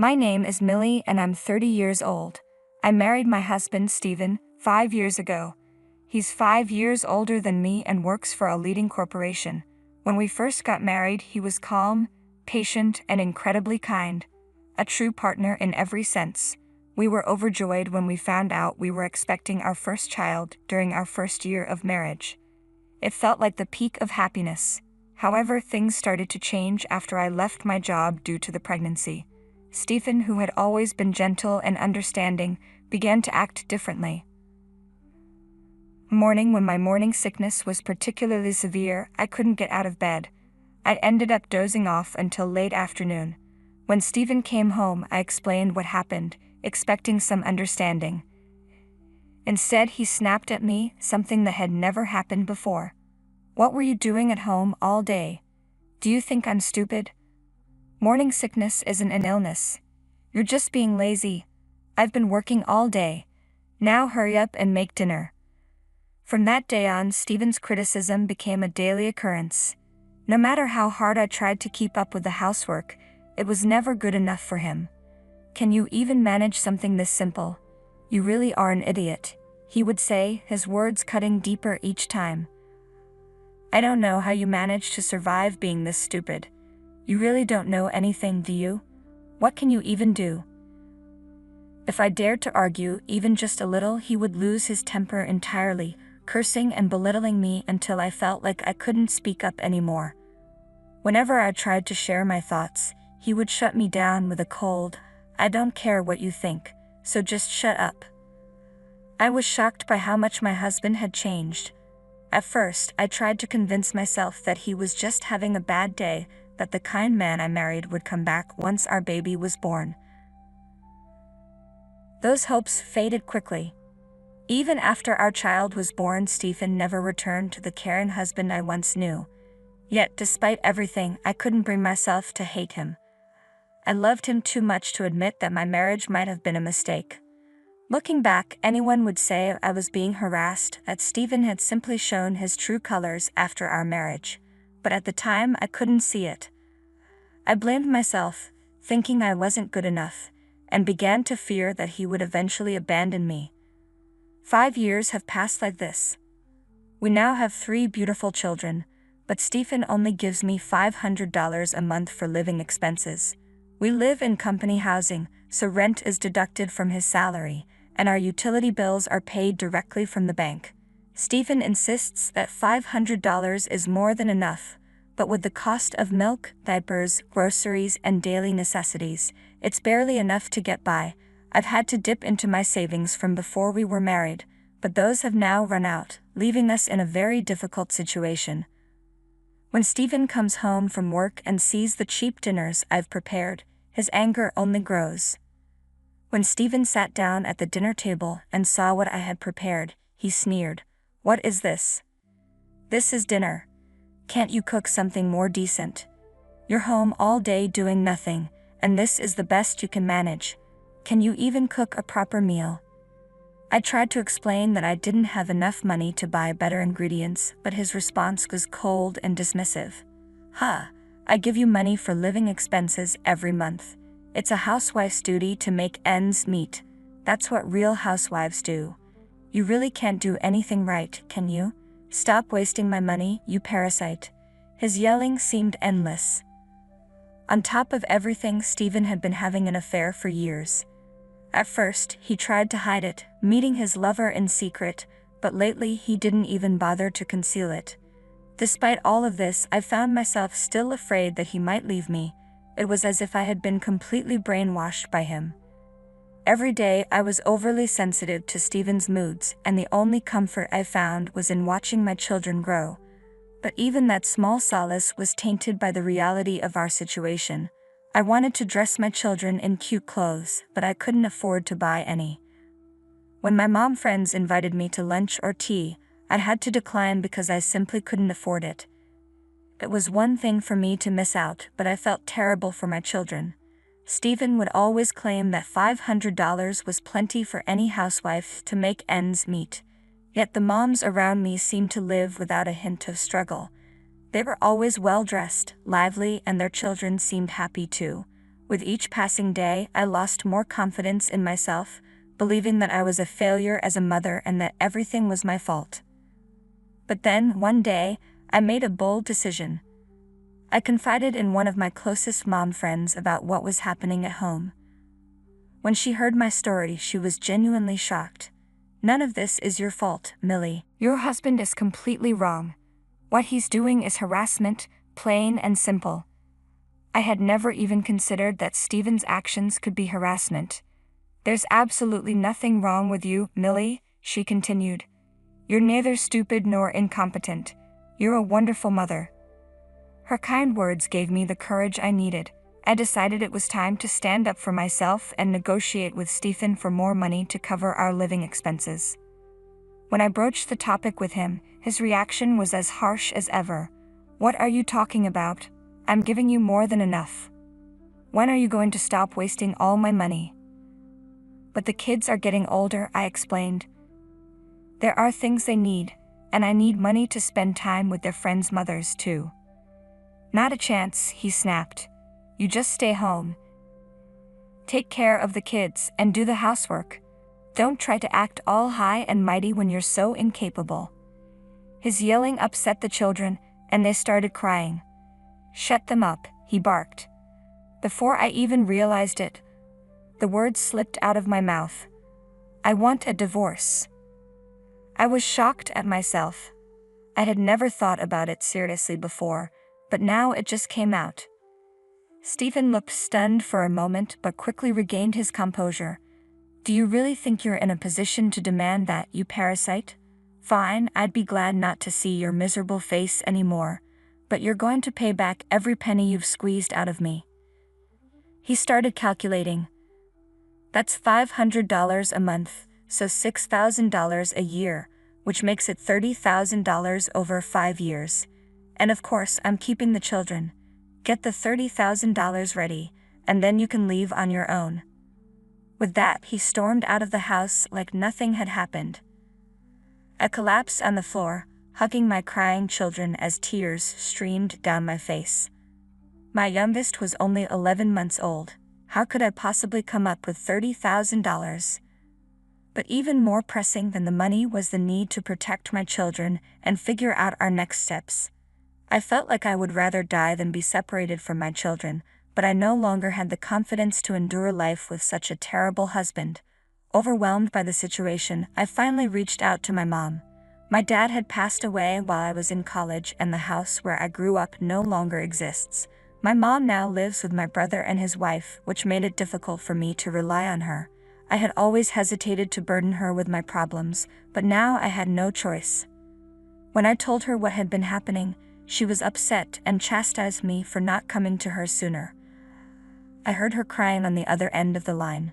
My name is Millie and I'm 30 years old. I married my husband, Stephen, 5 years ago. He's 5 years older than me and works for a leading corporation. When we first got married, he was calm, patient, and incredibly kind. A true partner in every sense. We were overjoyed when we found out we were expecting our first child during our first year of marriage. It felt like the peak of happiness. However, things started to change after I left my job due to the pregnancy. Stephen, who had always been gentle and understanding, began to act differently. When my morning sickness was particularly severe, I couldn't get out of bed. I ended up dozing off until late afternoon. When Stephen came home, I explained what happened, expecting some understanding. Instead, he snapped at me, something that had never happened before. "What were you doing at home all day? Do you think I'm stupid? Morning sickness isn't an illness. You're just being lazy. I've been working all day. Now hurry up and make dinner." From that day on, Stephen's criticism became a daily occurrence. No matter how hard I tried to keep up with the housework, it was never good enough for him. "Can you even manage something this simple? You really are an idiot," he would say, his words cutting deeper each time. "I don't know how you manage to survive being this stupid. You really don't know anything, do you? What can you even do?" If I dared to argue even just a little, he would lose his temper entirely, cursing and belittling me until I felt like I couldn't speak up anymore. Whenever I tried to share my thoughts, he would shut me down with a cold, "I don't care what you think, so just shut up." I was shocked by how much my husband had changed. At first, I tried to convince myself that he was just having a bad day, that the kind man I married would come back once our baby was born. Those hopes faded quickly. Even after our child was born, Stephen never returned to the caring husband I once knew. Yet, despite everything, I couldn't bring myself to hate him. I loved him too much to admit that my marriage might have been a mistake. Looking back, anyone would say I was being harassed, that Stephen had simply shown his true colors after our marriage. But at the time, I couldn't see it. I blamed myself, thinking I wasn't good enough, and began to fear that he would eventually abandon me. 5 years have passed like this. We now have 3 beautiful children, but Stephen only gives me $500 a month for living expenses. We live in company housing, so rent is deducted from his salary, and our utility bills are paid directly from the bank. Stephen insists that $500 is more than enough, but with the cost of milk, diapers, groceries, and daily necessities, it's barely enough to get by. I've had to dip into my savings from before we were married, but those have now run out, leaving us in a very difficult situation. When Stephen comes home from work and sees the cheap dinners I've prepared, his anger only grows. When Stephen sat down at the dinner table and saw what I had prepared, he sneered, "What is this? This is dinner. Can't you cook something more decent? You're home all day doing nothing, and this is the best you can manage. Can you even cook a proper meal?" I tried to explain that I didn't have enough money to buy better ingredients, but his response was cold and dismissive. I give you money for living expenses every month. It's a housewife's duty to make ends meet. That's what real housewives do. You really can't do anything right, can you? Stop wasting my money, you parasite." His yelling seemed endless. On top of everything, Stephen had been having an affair for years. At first, he tried to hide it, meeting his lover in secret, but lately he didn't even bother to conceal it. Despite all of this, I found myself still afraid that he might leave me. It was as if I had been completely brainwashed by him. Every day, I was overly sensitive to Stephen's moods, and the only comfort I found was in watching my children grow. But even that small solace was tainted by the reality of our situation. I wanted to dress my children in cute clothes, but I couldn't afford to buy any. When my mom friends invited me to lunch or tea, I had to decline because I simply couldn't afford it. It was one thing for me to miss out, but I felt terrible for my children. Stephen would always claim that $500 was plenty for any housewife to make ends meet. Yet the moms around me seemed to live without a hint of struggle. They were always well-dressed, lively, and their children seemed happy too. With each passing day, I lost more confidence in myself, believing that I was a failure as a mother and that everything was my fault. But then, one day, I made a bold decision. I confided in one of my closest mom friends about what was happening at home. When she heard my story, she was genuinely shocked. "None of this is your fault, Millie. Your husband is completely wrong. What he's doing is harassment, plain and simple." I had never even considered that Stephen's actions could be harassment. "There's absolutely nothing wrong with you, Millie," she continued. "You're neither stupid nor incompetent. You're a wonderful mother." Her kind words gave me the courage I needed. I decided it was time to stand up for myself and negotiate with Stephen for more money to cover our living expenses. When I broached the topic with him, his reaction was as harsh as ever. "What are you talking about? I'm giving you more than enough. When are you going to stop wasting all my money?" "But the kids are getting older," I explained. "There are things they need, and I need money to spend time with their friends' mothers too." "Not a chance," he snapped. "You just stay home. Take care of the kids and do the housework. Don't try to act all high and mighty when you're so incapable." His yelling upset the children, and they started crying. "Shut them up," he barked. Before I even realized it, the words slipped out of my mouth. "I want a divorce." I was shocked at myself. I had never thought about it seriously before, but now it just came out. Stephen looked stunned for a moment but quickly regained his composure. "Do you really think you're in a position to demand that, you parasite? Fine, I'd be glad not to see your miserable face anymore, but you're going to pay back every penny you've squeezed out of me." He started calculating. "That's $500 a month, so $6,000 a year, which makes it $30,000 over 5 years. And of course, I'm keeping the children. Get the $30,000 ready, and then you can leave on your own." With that, he stormed out of the house like nothing had happened. I collapsed on the floor, hugging my crying children as tears streamed down my face. My youngest was only 11 months old. How could I possibly come up with $30,000? But even more pressing than the money was the need to protect my children and figure out our next steps. I felt like I would rather die than be separated from my children, but I no longer had the confidence to endure life with such a terrible husband. Overwhelmed by the situation, I finally reached out to my mom. My dad had passed away while I was in college, and the house where I grew up no longer exists. My mom now lives with my brother and his wife, which made it difficult for me to rely on her. I had always hesitated to burden her with my problems, but now I had no choice. When I told her what had been happening, she was upset and chastised me for not coming to her sooner. I heard her crying on the other end of the line.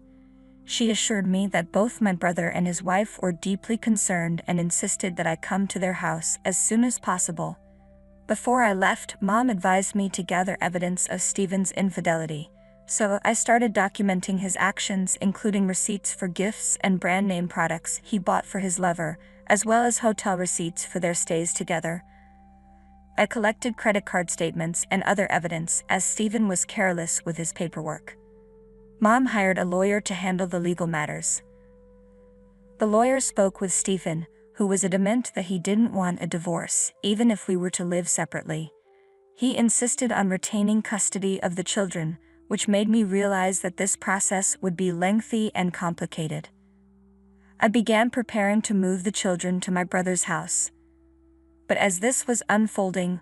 She assured me that both my brother and his wife were deeply concerned and insisted that I come to their house as soon as possible. Before I left, Mom advised me to gather evidence of Stephen's infidelity, so I started documenting his actions, including receipts for gifts and brand name products he bought for his lover, as well as hotel receipts for their stays together. I collected credit card statements and other evidence as Stephen was careless with his paperwork. Mom hired a lawyer to handle the legal matters. The lawyer spoke with Stephen, who was adamant that he didn't want a divorce, even if we were to live separately. He insisted on retaining custody of the children, which made me realize that this process would be lengthy and complicated. I began preparing to move the children to my brother's house. But as this was unfolding,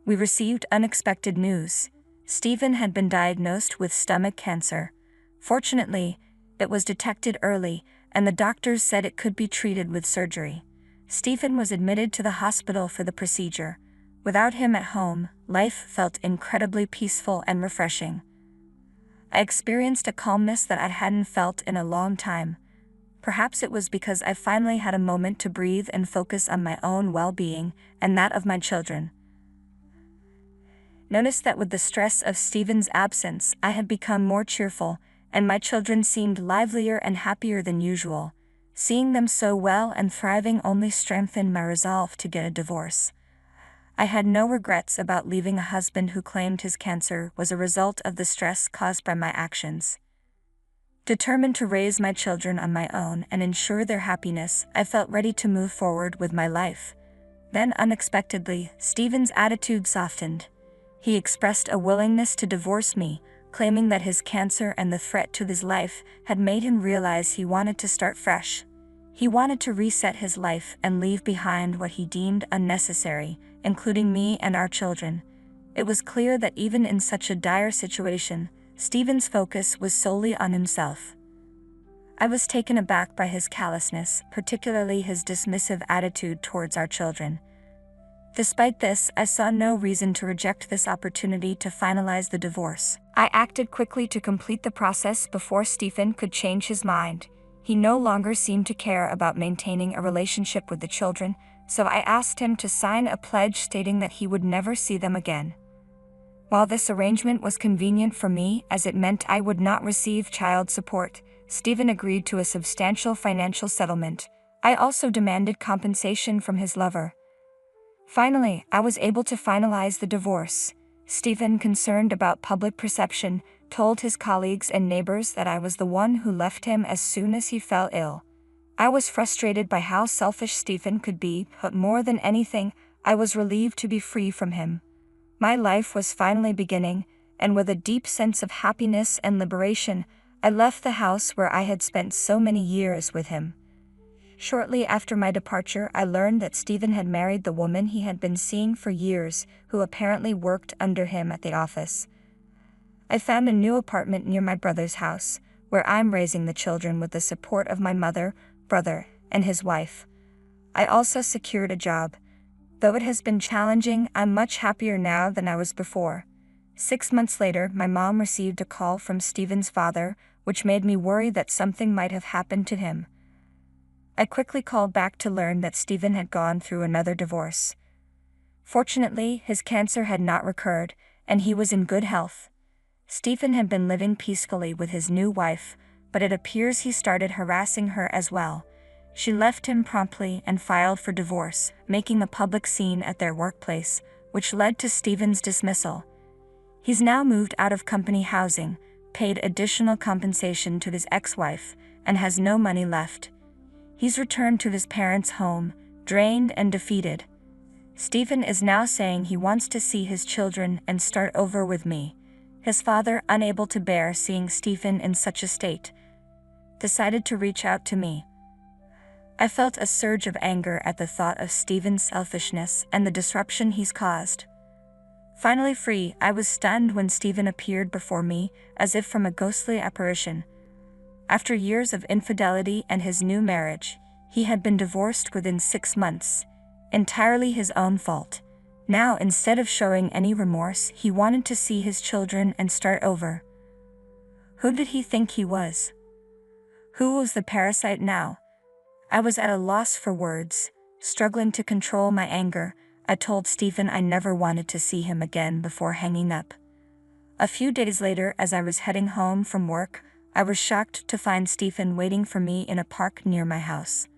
we received unexpected news. Stephen had been diagnosed with stomach cancer. Fortunately, it was detected early, and the doctors said it could be treated with surgery. Stephen was admitted to the hospital for the procedure. Without him at home, life felt incredibly peaceful and refreshing. I experienced a calmness that I hadn't felt in a long time. Perhaps it was because I finally had a moment to breathe and focus on my own well-being and that of my children. Notice that with the stress of Stephen's absence, I had become more cheerful, and my children seemed livelier and happier than usual. Seeing them so well and thriving only strengthened my resolve to get a divorce. I had no regrets about leaving a husband who claimed his cancer was a result of the stress caused by my actions. Determined to raise my children on my own and ensure their happiness, I felt ready to move forward with my life. Then unexpectedly, Stephen's attitude softened. He expressed a willingness to divorce me, claiming that his cancer and the threat to his life had made him realize he wanted to start fresh. He wanted to reset his life and leave behind what he deemed unnecessary, including me and our children. It was clear that even in such a dire situation, Stephen's focus was solely on himself. I was taken aback by his callousness, particularly his dismissive attitude towards our children. Despite this, I saw no reason to reject this opportunity to finalize the divorce. I acted quickly to complete the process before Stephen could change his mind. He no longer seemed to care about maintaining a relationship with the children, so I asked him to sign a pledge stating that he would never see them again. While this arrangement was convenient for me as it meant I would not receive child support, Stephen agreed to a substantial financial settlement. I also demanded compensation from his lover. Finally, I was able to finalize the divorce. Stephen, concerned about public perception, told his colleagues and neighbors that I was the one who left him as soon as he fell ill. I was frustrated by how selfish Stephen could be, but more than anything, I was relieved to be free from him. My life was finally beginning, and with a deep sense of happiness and liberation, I left the house where I had spent so many years with him. Shortly after my departure, I learned that Stephen had married the woman he had been seeing for years, who apparently worked under him at the office. I found a new apartment near my brother's house, where I'm raising the children with the support of my mother, brother, and his wife. I also secured a job. Though it has been challenging, I'm much happier now than I was before. 6 months later, my mom received a call from Stephen's father, which made me worry that something might have happened to him. I quickly called back to learn that Stephen had gone through another divorce. Fortunately, his cancer had not recurred, and he was in good health. Stephen had been living peacefully with his new wife, but it appears he started harassing her as well. She left him promptly and filed for divorce, making a public scene at their workplace, which led to Stephen's dismissal. He's now moved out of company housing, paid additional compensation to his ex-wife, and has no money left. He's returned to his parents' home, drained and defeated. Stephen is now saying he wants to see his children and start over with me. His father, unable to bear seeing Stephen in such a state, decided to reach out to me. I felt a surge of anger at the thought of Stephen's selfishness and the disruption he's caused. Finally free, I was stunned when Stephen appeared before me, as if from a ghostly apparition. After years of infidelity and his new marriage, he had been divorced within 6 months, entirely his own fault. Now, instead of showing any remorse, he wanted to see his children and start over. Who did he think he was? Who was the parasite now? I was at a loss for words. Struggling to control my anger, I told Stephen I never wanted to see him again before hanging up. A few days later, as I was heading home from work, I was shocked to find Stephen waiting for me in a park near my house.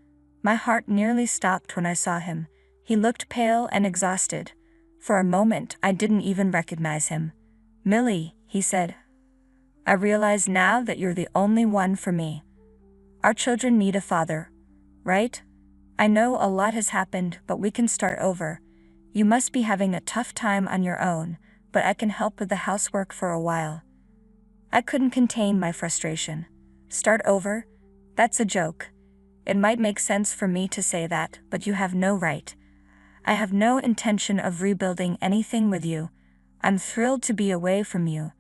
My heart nearly stopped when I saw him. He looked pale and exhausted. For a moment, I didn't even recognize him. "Millie," he said, "I realize now that you're the only one for me. Our children need a father, right? I know a lot has happened, but we can start over. You must be having a tough time on your own, but I can help with the housework for a while." I couldn't contain my frustration. Start over? That's a joke. It might make sense for me to say that, but you have no right. I have no intention of rebuilding anything with you. I'm thrilled to be away from you.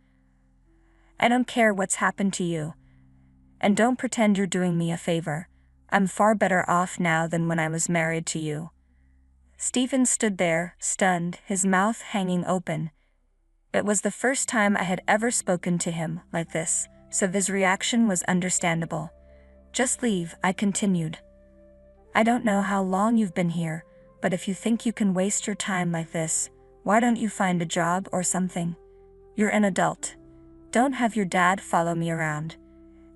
I don't care what's happened to you. And don't pretend you're doing me a favor. I'm far better off now than when I was married to you. Stephen stood there, stunned, his mouth hanging open. It was the first time I had ever spoken to him like this, so his reaction was understandable. "Just leave," I continued. "I don't know how long you've been here, but if you think you can waste your time like this, why don't you find a job or something? You're an adult. Don't have your dad follow me around.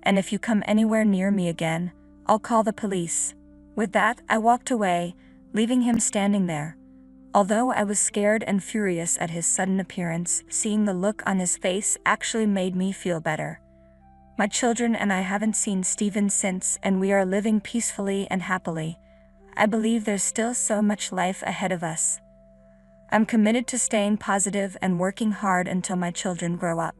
And if you come anywhere near me again, I'll call the police." With that, I walked away, leaving him standing there. Although I was scared and furious at his sudden appearance, seeing the look on his face actually made me feel better. My children and I haven't seen Stephen since, and we are living peacefully and happily. I believe there's still so much life ahead of us. I'm committed to staying positive and working hard until my children grow up.